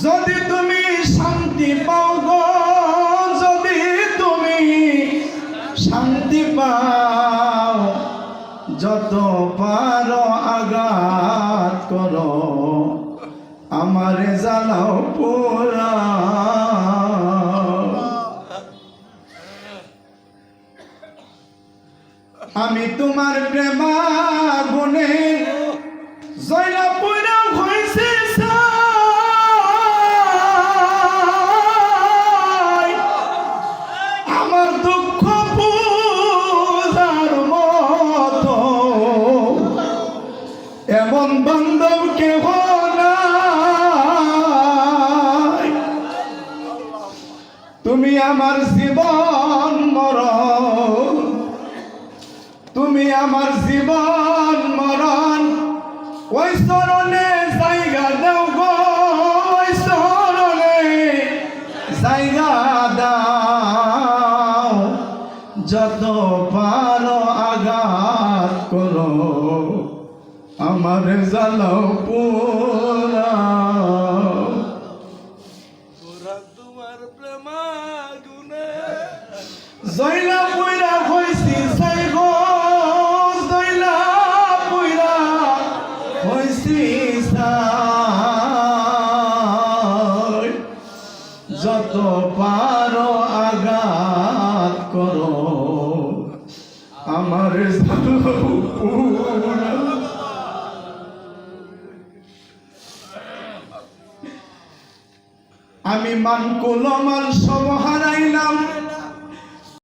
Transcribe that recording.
যদি তুমি শান্তি পাও গো, যদি তুমি শান্তি পাও, যত পারো আঘাত করো, আমারে জ্বালাও পোড়া। আমি তোমার প্রেমাগুনে জয়লা পুরা হইছে আমার দুঃখ পূজার মতো এমন বান্ধব কেহ নাই। তুমি আমার জীবন মরণ, তুমি আমার জীবন মরণ, ওই চরণে জায়গা দাও গো, ওই চরণে জায়গা দাও। যত পারো আঘাত করো, আমার জ্বালাও পোড়া। তোমার প্রেমাগুনে জয়লা পুরা হইছি সাই গো, জয়লা পুরা হইছি সাই। যত পারো আঘাত করো, আমার জ্বালাও পোড়া। আমি মান কুল মান সব হারাইলাম,